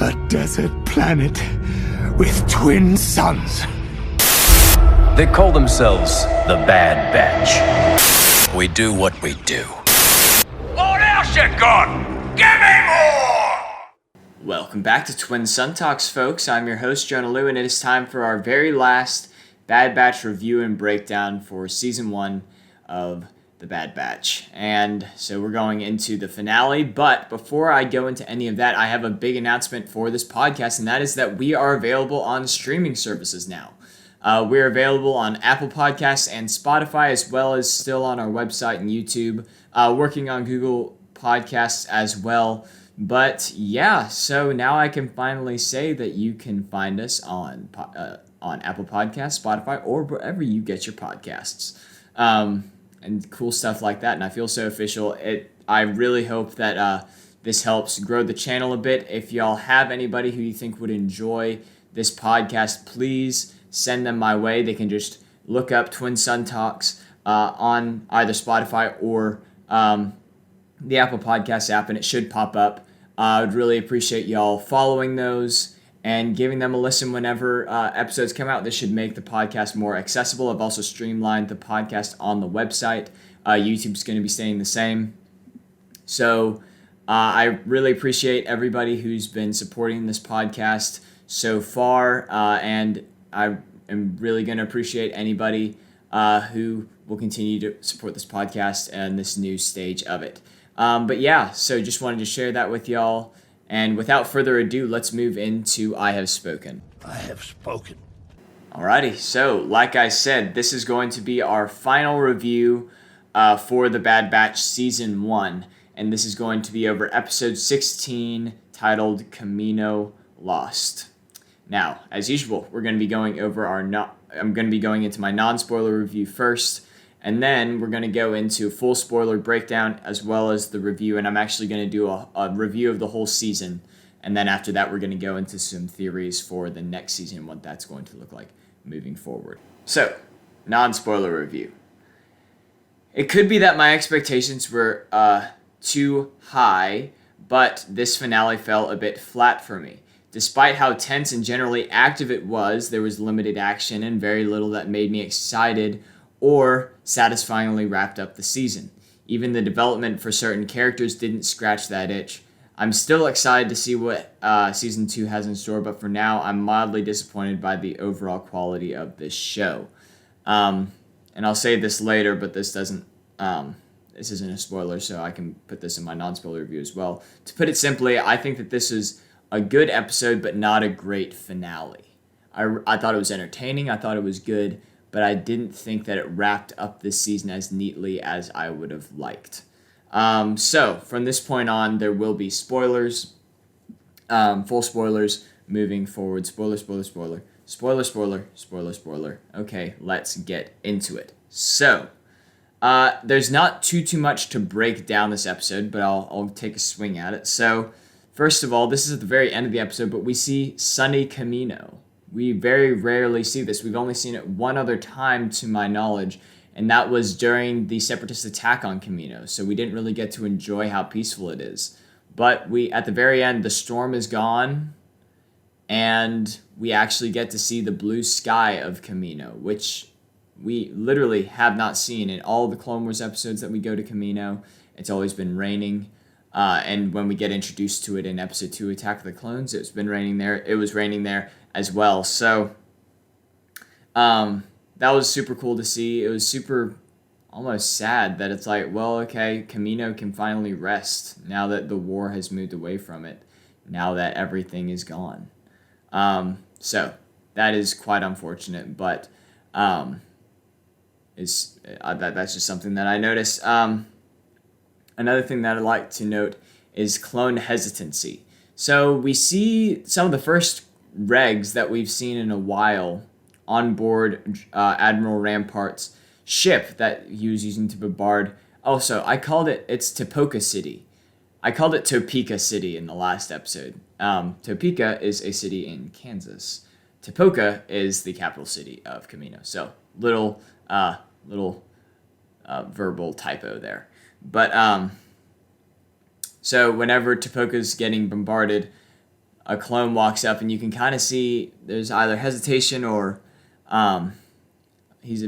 A desert planet with twin suns. They call themselves the Bad Batch. We do what we do. What else you got? Give me more! Welcome back to Twin Sun Talks, folks. I'm your host, Jonah Liu, and it is time for our very last Bad Batch review and breakdown for Season 1 of The Bad Batch. And so we're going into the finale, but before I go into any of that, I have a big announcement for this podcast, and that is that we are available on streaming services now. We're available on Apple Podcasts and Spotify, as well as still on our website and YouTube, working on Google Podcasts as well. But yeah, so now I can finally say that you can find us on Apple Podcasts, Spotify, or wherever you get your podcasts, and cool stuff like that. And I feel so official. I really hope that this helps grow the channel a bit. If y'all have anybody who you think would enjoy this podcast, please send them my way. They can just look up Twin Sun Talks on either Spotify or the Apple Podcast app, and it should pop up. I would really appreciate y'all following those and giving them a listen whenever episodes come out. This should make the podcast more accessible. I've also streamlined the podcast on the website. YouTube's going to be staying the same. So I really appreciate everybody who's been supporting this podcast so far, and I am really going to appreciate anybody who will continue to support this podcast and this new stage of it. But yeah, so just wanted to share that with y'all. And without further ado, let's move into I Have Spoken. I have spoken. Alrighty, so like I said, this is going to be our final review for The Bad Batch Season 1. And this is going to be over episode 16, titled Camino Lost. Now, as usual, we're going to be going over I'm going to be going into my non-spoiler review first. And then we're going to go into a full spoiler breakdown as well as the review. And I'm actually going to do a review of the whole season. And then after that, we're going to go into some theories for the next season and what that's going to look like moving forward. So, non-spoiler review. It could be that my expectations were too high, but this finale fell a bit flat for me. Despite how tense and generally active it was, there was limited action and very little that made me excited or satisfyingly wrapped up the season. Even the development for certain characters didn't scratch that itch. I'm still excited to see what Season 2 has in store, but for now, I'm mildly disappointed by the overall quality of this show. And I'll say this later, but this isn't a spoiler, so I can put this in my non-spoiler review as well. To put it simply, I think that this is a good episode, but not a great finale. I thought it was entertaining, I thought it was good, but I didn't think that it wrapped up this season as neatly as I would have liked. So, from this point on, there will be spoilers, full spoilers moving forward. Spoiler. Okay, let's get into it. So, there's not too much to break down this episode, but I'll take a swing at it. So, first of all, this is at the very end of the episode, but we see Sunny Camino. We very rarely see this. We've only seen it one other time to my knowledge, and that was during the Separatist attack on Camino. So we didn't really get to enjoy how peaceful it is. But at the very end, the storm is gone, and we actually get to see the blue sky of Camino, which we literally have not seen in all the Clone Wars episodes that we go to Camino. It's always been raining. And when we get introduced to it in Episode 2, Attack of the Clones, it's been raining there. It was raining there as well. So that was super cool to see. It was super almost sad that it's like, well, okay, Camino can finally rest now that the war has moved away from it, now that everything is gone. So that is quite unfortunate, but that's just something that I noticed. Another thing that I'd like to note is clone hesitancy. So we see some of the first regs that we've seen in a while on board Admiral Rampart's ship that he was using to bombard. Also, it's Topeka City. I called it Topeka City in the last episode. Topeka is a city in Kansas. Topeka is the capital city of Camino. So, little verbal typo there. But so whenever Topeka's getting bombarded, a clone walks up, and you can kind of see there's either hesitation or he's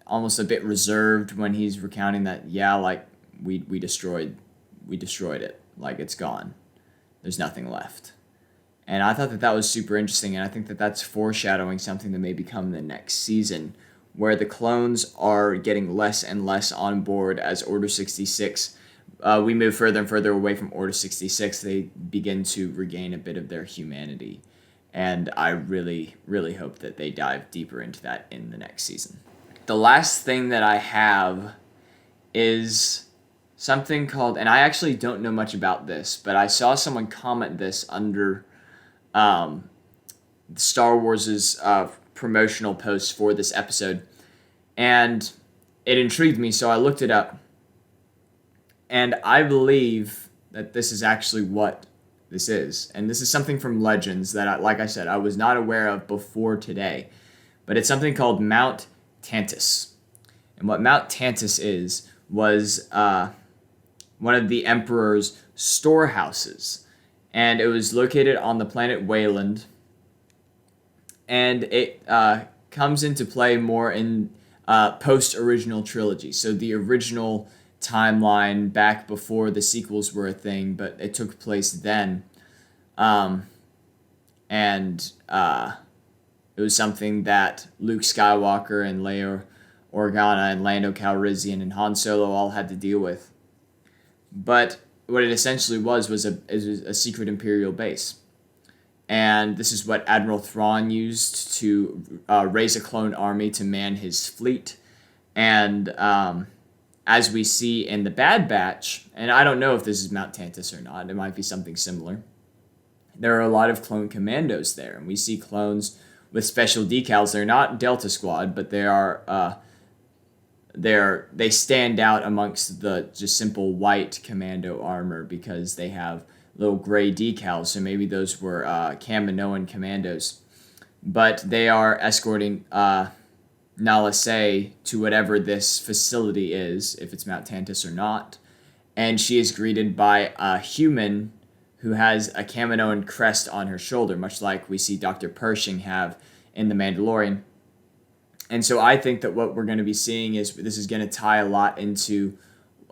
almost a bit reserved when he's recounting that, yeah, like, we destroyed it. Like, it's gone. There's nothing left. And I thought that was super interesting, and I think that that's foreshadowing something that may become the next season, where the clones are getting less and less on board as Order 66. We move further and further away from Order 66. They begin to regain a bit of their humanity. And I really, really hope that they dive deeper into that in the next season. The last thing that I have is something called, and I actually don't know much about this, but I saw someone comment this under Star Wars' promotional post for this episode, and it intrigued me, so I looked it up. And I believe that this is actually what this is. And this is something from Legends that, like I said, I was not aware of before today. But it's something called Mount Tantus. And what Mount Tantus was one of the Emperor's storehouses. And it was located on the planet Wayland. And it comes into play more in post-original trilogy. So the original timeline back before the sequels were a thing, but it took place then. It was something that Luke Skywalker and Leia Organa and Lando Calrissian and Han Solo all had to deal with. But what it essentially was a secret Imperial base. And this is what Admiral Thrawn used to raise a clone army to man his fleet. And as we see in the Bad Batch, and I don't know if this is Mount Tantus or not, it might be something similar, there are a lot of clone commandos there. And we see clones with special decals. They're not Delta Squad, but they stand out amongst the just simple white commando armor because they have little gray decals, so maybe those were Kaminoan commandos. But they are escorting Nala Se to whatever this facility is, if it's Mount Tantus or not. And she is greeted by a human who has a Kaminoan crest on her shoulder, much like we see Dr. Pershing have in The Mandalorian. And so I think that what we're going to be seeing is this is going to tie a lot into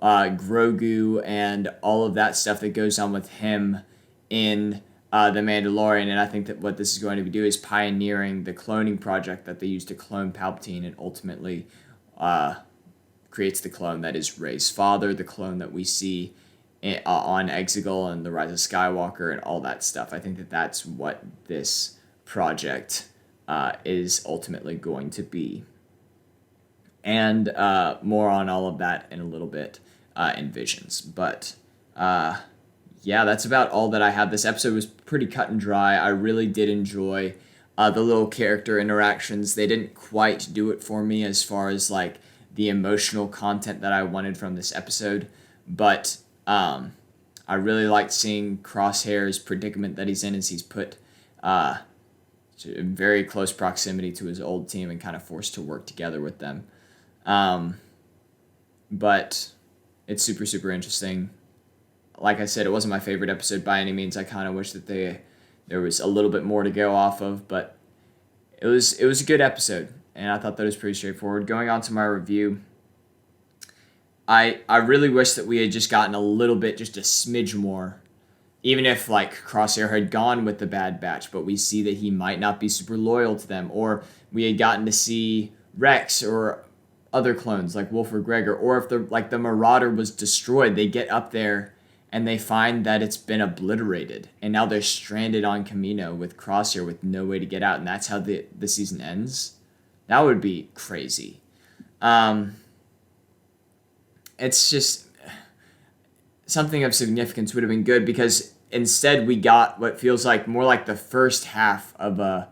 Grogu and all of that stuff that goes on with him in The Mandalorian. And I think that what this is going to be doing is pioneering the cloning project that they used to clone Palpatine, and ultimately creates the clone that is Rey's father, the clone that we see on Exegol and The Rise of Skywalker and all that stuff. I think that that's what this project is ultimately going to be. And more on all of that in a little bit in Visions. But yeah, that's about all that I have. This episode was pretty cut and dry. I really did enjoy the little character interactions. They didn't quite do it for me as far as like the emotional content that I wanted from this episode. But I really liked seeing Crosshair's predicament that he's in as he's put in very close proximity to his old team and kind of forced to work together with them. But it's super, super interesting. Like I said, it wasn't my favorite episode by any means. I kind of wish that there was a little bit more to go off of, but it was a good episode, and I thought that was pretty straightforward. Going on to my review, I really wish that we had just gotten a little bit, just a smidge more, even if like Crosshair had gone with the Bad Batch, but we see that he might not be super loyal to them, or we had gotten to see Rex or other clones like Wolf or Gregor, or if the Marauder was destroyed, they get up there and they find that it's been obliterated, and now they're stranded on Kamino with Crosshair with no way to get out, and that's how the season ends. That would be crazy. It's just something of significance would have been good, because instead we got what feels like more like the first half of a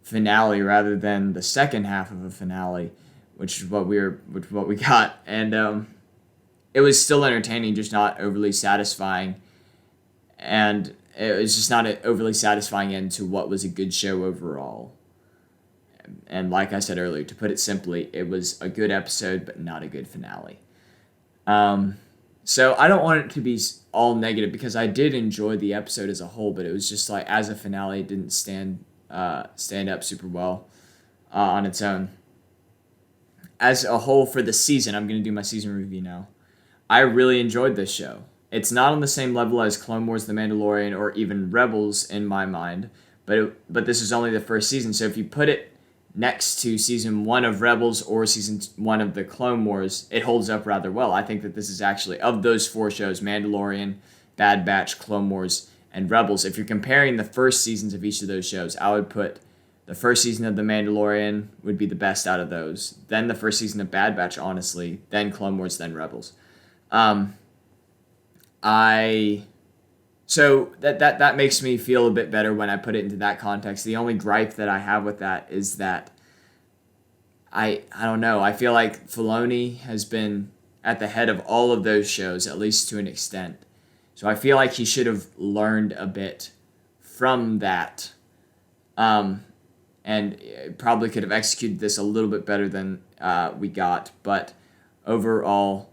finale rather than the second half of a finale, which is what we got. And it was still entertaining, just not overly satisfying. And it was just not an overly satisfying end to what was a good show overall. And like I said earlier, to put it simply, it was a good episode, but not a good finale. So I don't want it to be all negative because I did enjoy the episode as a whole, but it was just like as a finale, it didn't stand up super well on its own. As a whole for the season, I'm going to do my season review now. I really enjoyed this show. It's not on the same level as Clone Wars, The Mandalorian, or even Rebels in my mind, but this is only the first season. So if you put it next to season 1 of Rebels or season 1 of the Clone Wars, it holds up rather well. I think that this is actually, of those 4 shows, Mandalorian, Bad Batch, Clone Wars, and Rebels, if you're comparing the first seasons of each of those shows, I would put the first season of The Mandalorian would be the best out of those. Then the first season of Bad Batch, honestly. Then Clone Wars, then Rebels. So that makes me feel a bit better when I put it into that context. The only gripe that I have with that is that I don't know. I feel like Filoni has been at the head of all of those shows, at least to an extent. So I feel like he should have learned a bit from that. And probably could have executed this a little bit better than we got. But overall,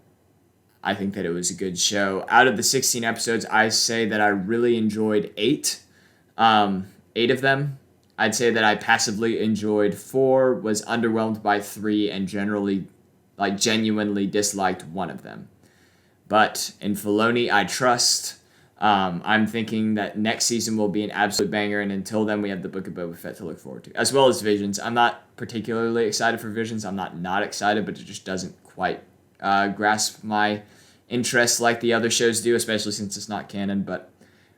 I think that it was a good show. Out of the 16 episodes, I say that I really enjoyed 8. 8 of them. I'd say that I passively enjoyed 4, was underwhelmed by 3, and genuinely disliked 1 of them. But in Filoni, I trust. I'm thinking that next season will be an absolute banger, and until then, we have the Book of Boba Fett to look forward to, as well as Visions. I'm not particularly excited for Visions. I'm not excited, but it just doesn't quite grasp my interest like the other shows do, especially since it's not canon. But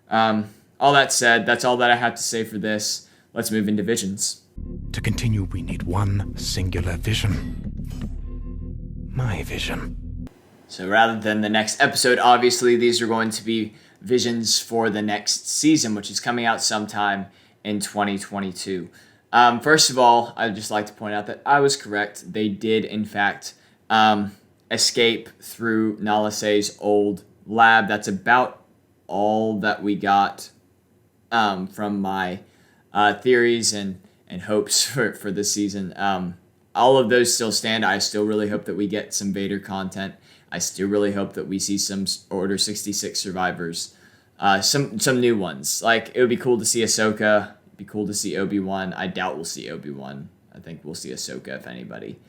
all that said, that's all that I have to say for this. Let's move into Visions. To continue, we need one singular vision. My vision. So rather than the next episode, obviously these are going to be visions for the next season, which is coming out sometime in 2022. First of all, I'd just like to point out that I was correct. They did, in fact, escape through Nala Se's old lab. That's about all that we got from my theories and hopes for this season. All of those still stand. I still really hope that we get some Vader content. I still really hope that we see some Order 66 survivors. Some new ones. Like, it would be cool to see Ahsoka. It'd be cool to see Obi-Wan. I doubt we'll see Obi-Wan. I think we'll see Ahsoka, if anybody.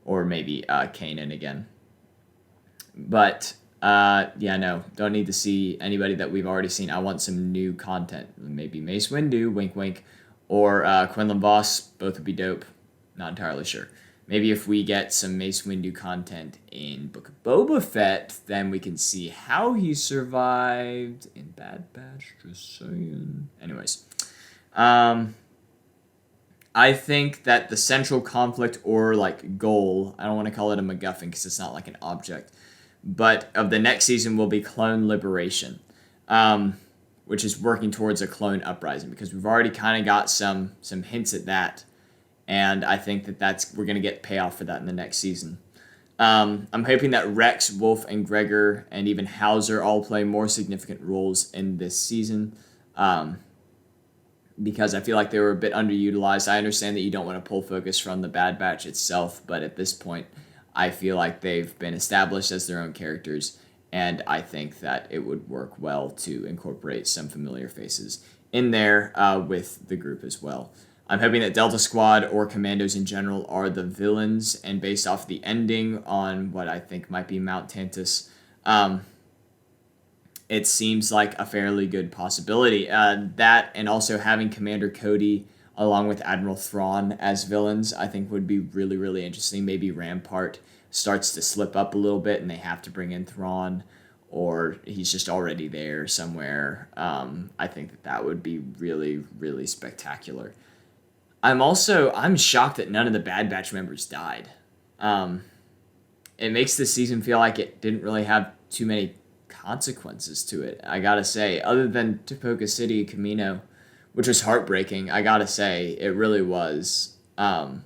Or maybe Kanan again. But, don't need to see anybody that we've already seen. I want some new content. Maybe Mace Windu, wink wink, or Quinlan Vos. Both would be dope. Not entirely sure. Maybe if we get some Mace Windu content in Book of Boba Fett, then we can see how he survived in Bad Batch. Just saying. Anyways. I think that the central conflict or goal, I don't want to call it a MacGuffin because it's not like an object, but of the next season will be clone liberation, which is working towards a clone uprising, because we've already kind of got some hints at that, and I think that we're going to get payoff for that in the next season. I'm hoping that Rex, Wolf, and Gregor, and even Hauser all play more significant roles in this season, because I feel like they were a bit underutilized. I understand that you don't want to pull focus from the Bad Batch itself, but at this point, I feel like they've been established as their own characters, and I think that it would work well to incorporate some familiar faces in there with the group as well. I'm hoping that Delta Squad or Commandos in general are the villains, and based off the ending on what I think might be Mount Tantus, it seems like a fairly good possibility. That and also having Commander Cody along with Admiral Thrawn as villains, I think would be really, really interesting. Maybe Rampart starts to slip up a little bit and they have to bring in Thrawn, or he's just already there somewhere. I think that would be really, really spectacular. I'm shocked that none of the Bad Batch members died. It makes this season feel like it didn't really have too many consequences to it, I gotta say, other than Tipoca City Camino, which was heartbreaking. I gotta say, it really was. And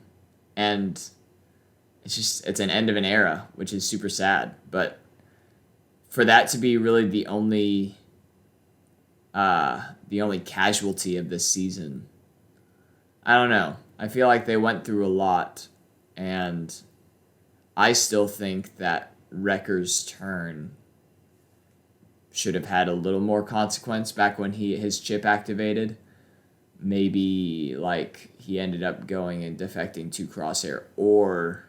it's an end of an era, which is super sad. But for that to be really the only casualty of this season, I don't know. I feel like they went through a lot, and I still think that Wrecker's turn should have had a little more consequence back when his chip activated. Maybe like he ended up going and defecting to Crosshair, or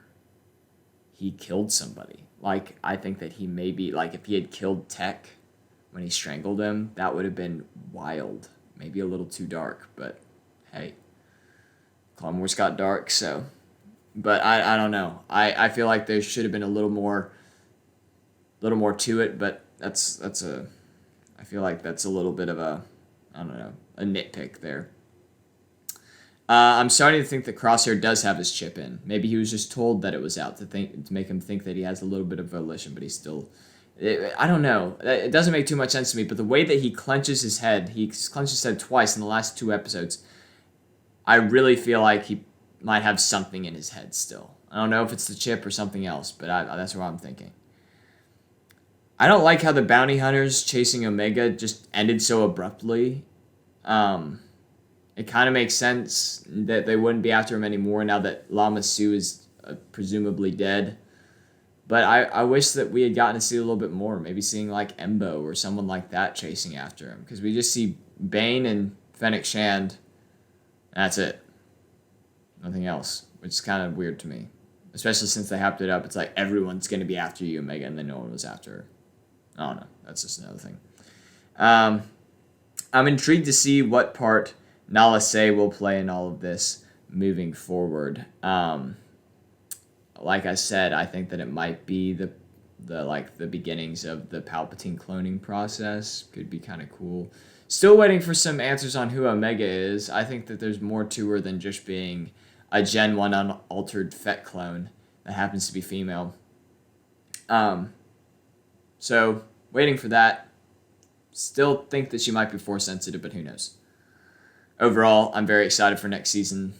he killed somebody. Like, I think that he maybe, like, if he had killed Tech when he strangled him, that would have been wild. Maybe a little too dark, but hey, Clone Wars got dark, so. But I don't know. I feel like there should have been a little more to it, but I feel like that's a little bit of a nitpick there. I'm starting to think that Crosshair does have his chip in. Maybe he was just told that it was out to make him think that he has a little bit of volition, but he's still. I don't know. It doesn't make too much sense to me, but the way that he clenches his head twice in the last 2 episodes, I really feel like he might have something in his head still. I don't know if it's the chip or something else, but that's what I'm thinking. I don't like how the bounty hunters chasing Omega just ended so abruptly. It kind of makes sense that they wouldn't be after him anymore now that Lama Su is presumably dead. But I wish that we had gotten to see a little bit more. Maybe seeing like Embo or someone like that chasing after him. Because we just see Bane and Fennec Shand. And that's it. Nothing else. Which is kind of weird to me. Especially since they hyped it up. It's like everyone's going to be after you, Omega, and then no one was after her. I don't know. That's just another thing. I'm intrigued to see what part Nala Se will play in all of this moving forward. Like I said, I think that it might be the beginnings of the Palpatine cloning process. Could be kind of cool. Still waiting for some answers on who Omega is. I think that there's more to her than just being a Gen 1 unaltered Fett clone that happens to be female. So, waiting for that. Still think that she might be Force sensitive, but who knows. Overall, I'm very excited for next season.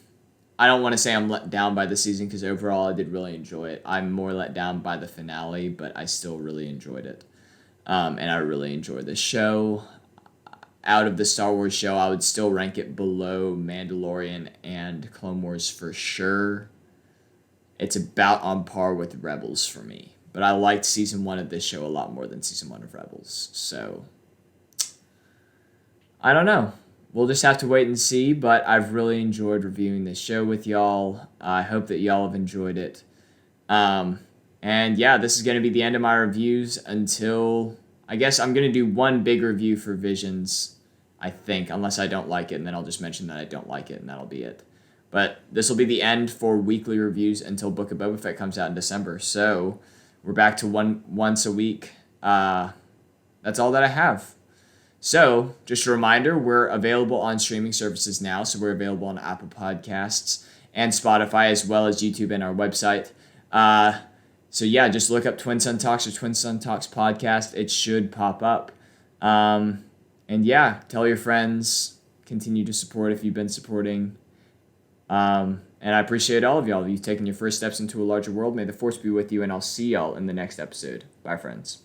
I don't want to say I'm let down by the season, because overall I did really enjoy it. I'm more let down by the finale, but I still really enjoyed it. And I really enjoy this show. Out of the Star Wars show, I would still rank it below Mandalorian and Clone Wars for sure. It's about on par with Rebels for me. But I liked Season 1 of this show a lot more than Season 1 of Rebels. So, I don't know. We'll just have to wait and see, but I've really enjoyed reviewing this show with y'all. I hope that y'all have enjoyed it. And yeah, this is going to be the end of my reviews until... I guess I'm going to do one big review for Visions, I think, unless I don't like it, and then I'll just mention that I don't like it, and that'll be it. But this will be the end for weekly reviews until Book of Boba Fett comes out in December. So we're back to once a week. That's all that I have. So, just a reminder, we're available on streaming services now. So we're available on Apple Podcasts and Spotify, as well as YouTube and our website. So yeah, just look up Twin Sun Talks or Twin Sun Talks Podcast. It should pop up. And yeah, tell your friends. Continue to support if you've been supporting. And I appreciate all of y'all. You've taken your first steps into a larger world. May the Force be with you, and I'll see y'all in the next episode. Bye, friends.